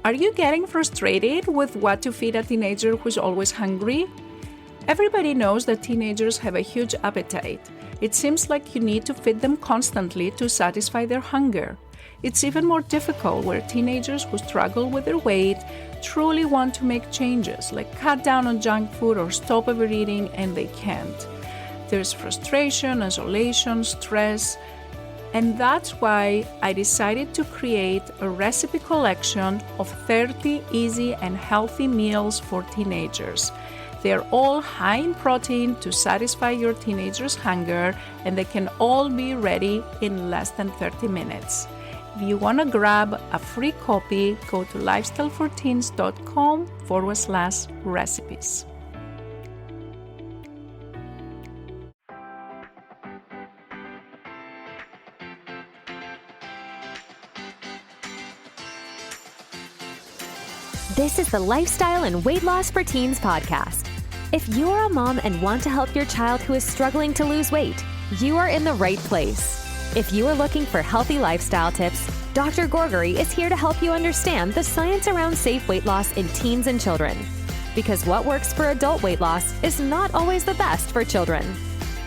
Are you getting frustrated with what to feed a teenager who's always hungry? Everybody knows that teenagers have a huge appetite. It seems like you need to feed them constantly to satisfy their hunger. It's even more difficult where teenagers who struggle with their weight truly want to make changes, like cut down on junk food or stop overeating, and they can't. There's frustration, isolation, stress, and that's why I decided to create a recipe collection of 30 easy and healthy meals for teenagers. They're all high in protein to satisfy your teenager's hunger, and they can all be ready in less than 30 minutes. If you want to grab a free copy, go to lifestyleforteens.com/recipes. This is the Lifestyle and Weight Loss for Teens podcast. If you're a mom and want to help your child who is struggling to lose weight, you are in the right place. If you are looking for healthy lifestyle tips, Dr. Gourgari is here to help you understand the science around safe weight loss in teens and children. Because what works for adult weight loss is not always the best for children.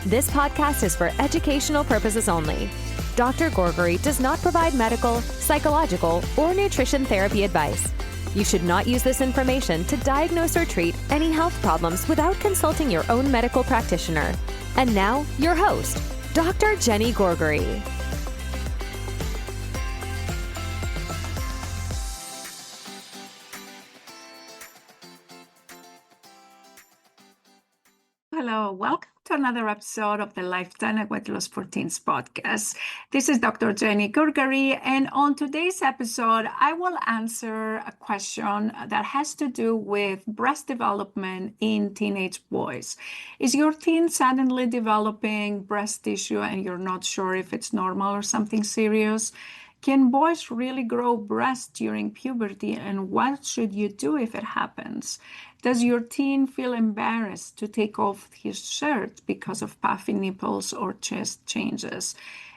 This podcast is for educational purposes only. Dr. Gourgari does not provide medical, psychological, or nutrition therapy advice. You should not use this information to diagnose or treat any health problems without consulting your own medical practitioner. And now, your host, Dr. Jenny Gourgari. Hello, welcome to another episode of the Lifestyle and Weight Loss for Teens podcast. This is Dr. Jenny Gourgari, and on today's episode, I will answer a question that has to do with breast development in teenage boys. Is your teen suddenly developing breast tissue and you're not sure if it's normal or something serious? Can boys really grow breasts during puberty, and what should you do if it happens? Does your teen feel embarrassed to take off his shirt because of puffy nipples or chest changes?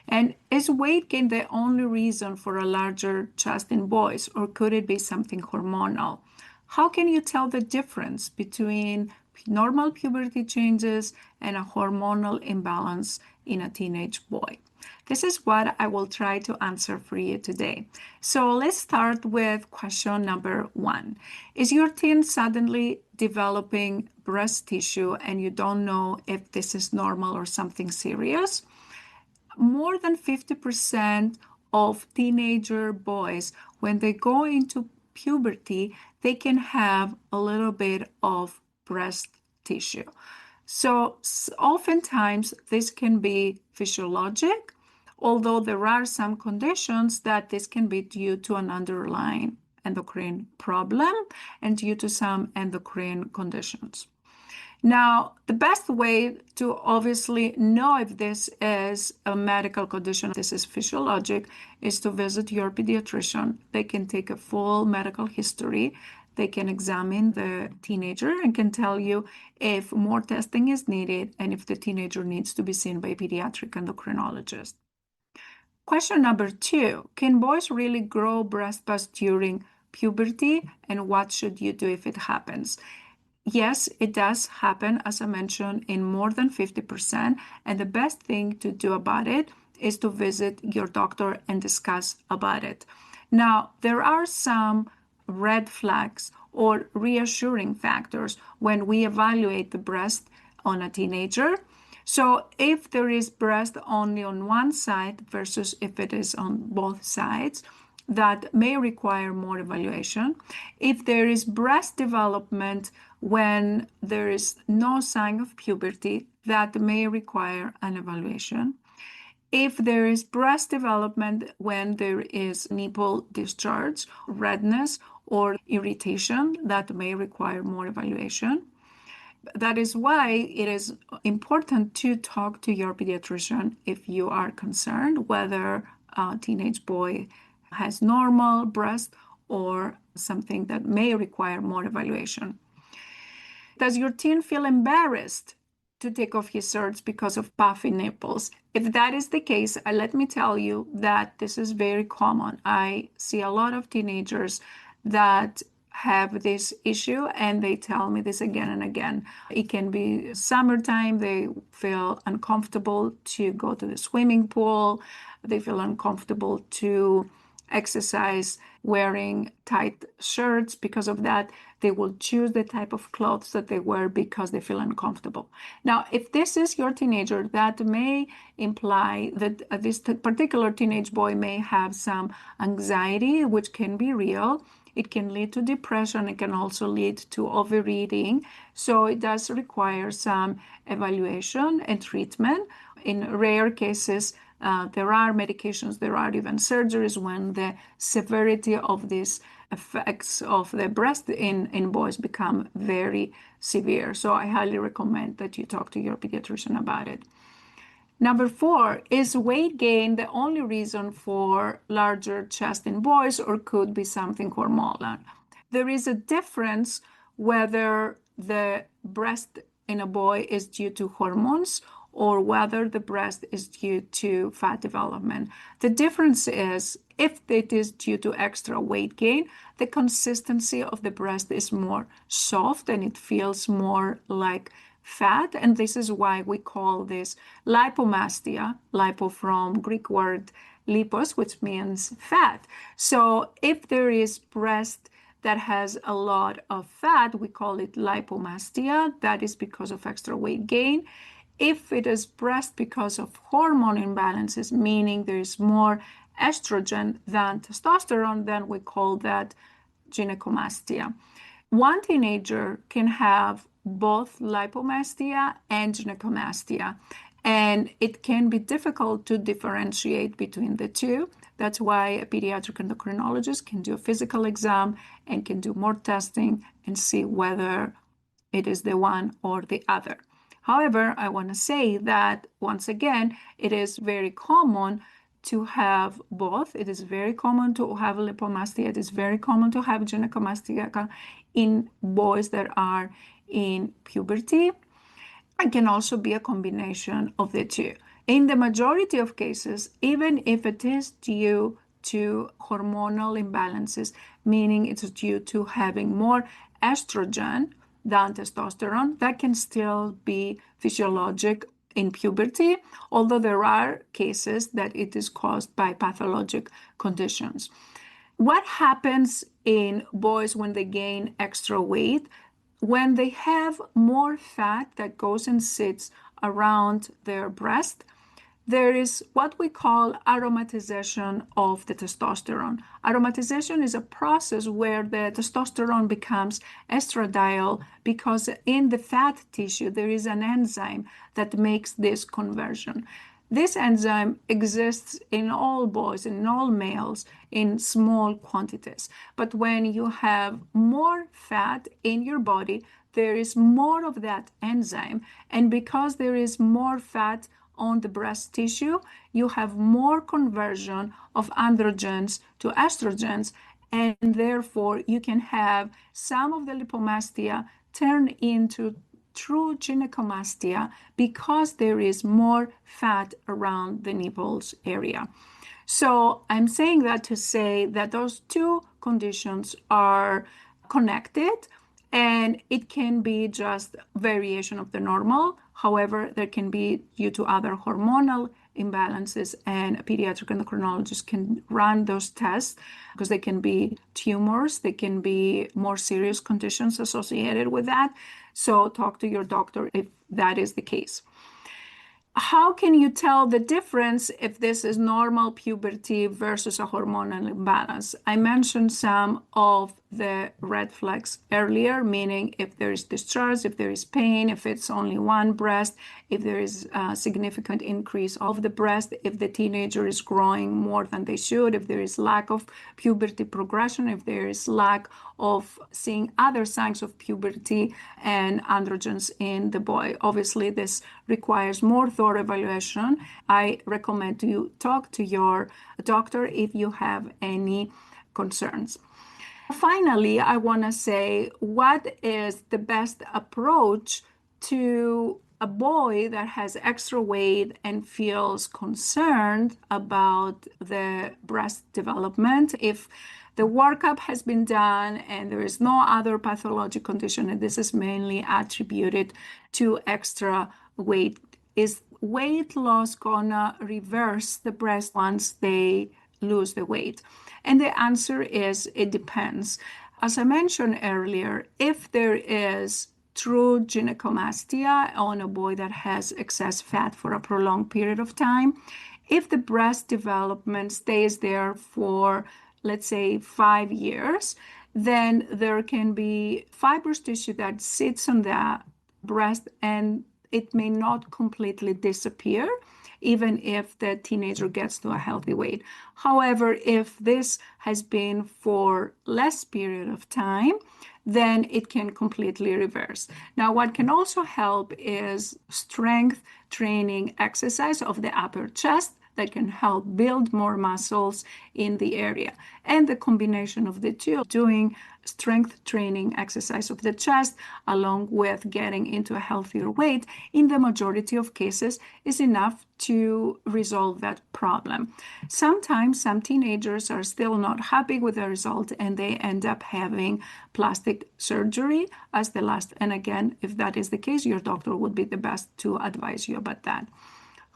And is weight gain the only reason for a larger chest in boys, or could it be something hormonal? How can you tell the difference between normal puberty changes and a hormonal imbalance in a teenage boy? This is what I will try to answer for you today. So let's start with question number 1. Is your teen suddenly developing breast tissue and you don't know if this is normal or something serious? More than 50% of teenager boys, when they go into puberty, they can have a little bit of breast tissue. So oftentimes this can be physiologic, although there are some conditions that this can be due to an underlying endocrine problem and due to some endocrine conditions. Now, the best way to obviously know if this is a medical condition, this is physiologic, is to visit your pediatrician. They can take a full medical history. They can examine the teenager and can tell you if more testing is needed and if the teenager needs to be seen by a pediatric endocrinologist. Question number 2, can boys really grow breast buds during puberty, and what should you do if it happens? Yes, it does happen, as I mentioned, in more than 50%, and the best thing to do about it is to visit your doctor and discuss about it. Now, there are some red flags or reassuring factors when we evaluate the breast on a teenager. So if there is breast only on one side versus if it is on both sides, that may require more evaluation. If there is breast development when there is no sign of puberty, that may require an evaluation. If there is breast development when there is nipple discharge, redness, or irritation, that may require more evaluation. That is why it is important to talk to your pediatrician if you are concerned whether a teenage boy has normal breast or something that may require more evaluation. Does your teen feel embarrassed to take off his shirts because of puffy nipples? If that is the case, let me tell you that this is very common. I see a lot of teenagers that have this issue, and they tell me this again and again. It can be summertime, they feel uncomfortable to go to the swimming pool, they feel uncomfortable to exercise wearing tight shirts. Because of that, they will choose the type of clothes that they wear because they feel uncomfortable. Now, if this is your teenager, that may imply that this particular teenage boy may have some anxiety, which can be real. It can lead to depression. It can also lead to overeating. So it does require some evaluation and treatment. In rare cases, there are medications, there are even surgeries when the severity of these effects of the breast in boys become very severe. So I highly recommend that you talk to your pediatrician about it. Number 4, is weight gain the only reason for larger chest in boys, or could be something hormonal? There is a difference whether the breast in a boy is due to hormones or whether the breast is due to fat development. The difference is if it is due to extra weight gain, the consistency of the breast is more soft and it feels more like fat, and this is why we call this lipomastia, lipo from Greek word lipos, which means fat. So if there is breast that has a lot of fat, we call it lipomastia. That is because of extra weight gain. If it is breast because of hormone imbalances, meaning there is more estrogen than testosterone, then we call that gynecomastia. One teenager can have both lipomastia and gynecomastia, and it can be difficult to differentiate between the two. That's why a pediatric endocrinologist can do a physical exam and can do more testing and see whether it is the one or the other. However, I want to say that once again, it is very common to have both. It is very common to have lipomastia. It is very common to have gynecomastia in boys that are in puberty. It can also be a combination of the two. In the majority of cases, even if it is due to hormonal imbalances, meaning it's due to having more estrogen than testosterone, that can still be physiologic in puberty, although there are cases that it is caused by pathologic conditions. What happens in boys when they gain extra weight? When they have more fat that goes and sits around their breast, there is what we call aromatization of the testosterone. Aromatization is a process where the testosterone becomes estradiol because in the fat tissue there is an enzyme that makes this conversion. This enzyme exists in all boys, in all males, in small quantities. But when you have more fat in your body, there is more of that enzyme. And because there is more fat on the breast tissue, you have more conversion of androgens to estrogens, and therefore you can have some of the lipomastia turn into true gynecomastia because there is more fat around the nipples area. So I'm saying that to say that those two conditions are connected, and it can be just variation of the normal. However, there can be due to other hormonal imbalances, and a pediatric endocrinologist can run those tests because they can be tumors, they can be more serious conditions associated with that. So talk to your doctor if that is the case. How can you tell the difference if this is normal puberty versus a hormonal imbalance? I mentioned some of the red flags earlier, meaning if there is discharge, if there is pain, if it's only one breast, if there is a significant increase of the breast, if the teenager is growing more than they should, if there is lack of puberty progression, if there is lack of seeing other signs of puberty and androgens in the boy. Obviously, this requires more thorough evaluation. I recommend you talk to your doctor if you have any concerns. Finally, I want to say what is the best approach to a boy that has extra weight and feels concerned about the breast development, if the workup has been done and there is no other pathologic condition, and this is mainly attributed to extra weight, is weight loss gonna reverse the breast once they lose the weight? And the answer is it depends. As I mentioned earlier, if there is true gynecomastia on a boy that has excess fat for a prolonged period of time, if the breast development stays there for, let's say, 5 years, then there can be fibrous tissue that sits on the breast and it may not completely disappear, even if the teenager gets to a healthy weight. However, if this has been for less period of time, then it can completely reverse. Now, what can also help is strength training exercise of the upper chest that can help build more muscles in the area. And the combination of the two, doing strength training exercise of the chest along with getting into a healthier weight, in the majority of cases is enough to resolve that problem. Sometimes some teenagers are still not happy with the result and they end up having plastic surgery as the last. And again, if that is the case, your doctor would be the best to advise you about that.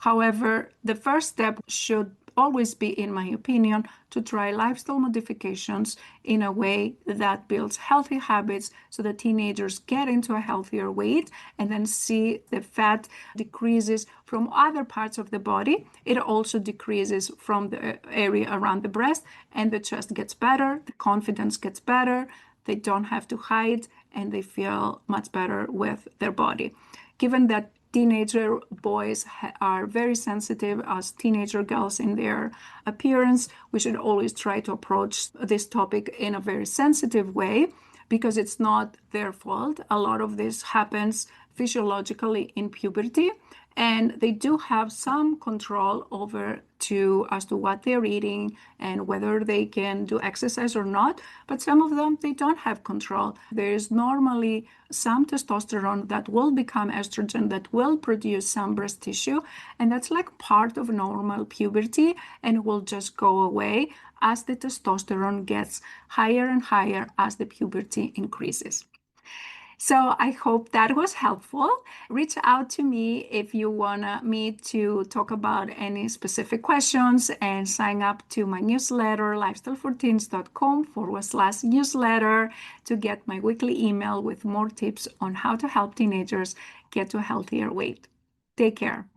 However, the first step should always be, in my opinion, to try lifestyle modifications in a way that builds healthy habits so that teenagers get into a healthier weight and then see the fat decreases from other parts of the body. It also decreases from the area around the breast and the chest gets better, the confidence gets better, they don't have to hide, and they feel much better with their body. Given that teenager boys are very sensitive as teenager girls in their appearance, we should always try to approach this topic in a very sensitive way because it's not their fault. A lot of this happens physiologically in puberty, and they do have some control over as to what they're eating and whether they can do exercise or not. But some of them, they don't have control. There is normally some testosterone that will become estrogen that will produce some breast tissue, and that's like part of normal puberty and will just go away as the testosterone gets higher and higher as the puberty increases. So I hope that was helpful. Reach out to me if you want me to talk about any specific questions, and sign up to my newsletter, lifestyleforteens.com/newsletter, to get my weekly email with more tips on how to help teenagers get to a healthier weight. Take care.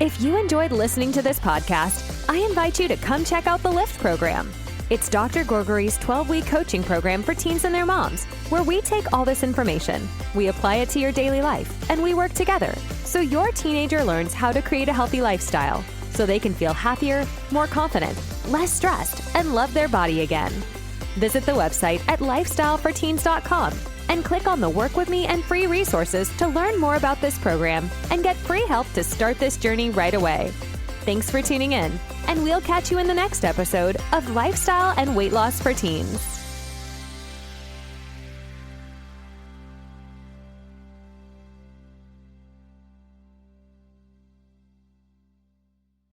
If you enjoyed listening to this podcast, I invite you to come check out the LIFT program. It's Dr. Gourgari's 12-week coaching program for teens and their moms, where we take all this information, we apply it to your daily life, and we work together so your teenager learns how to create a healthy lifestyle so they can feel happier, more confident, less stressed, and love their body again. Visit the website at lifestyleforteens.com and click on the Work With Me and free resources to learn more about this program and get free help to start this journey right away. Thanks for tuning in, and we'll catch you in the next episode of Lifestyle and Weight Loss for Teens.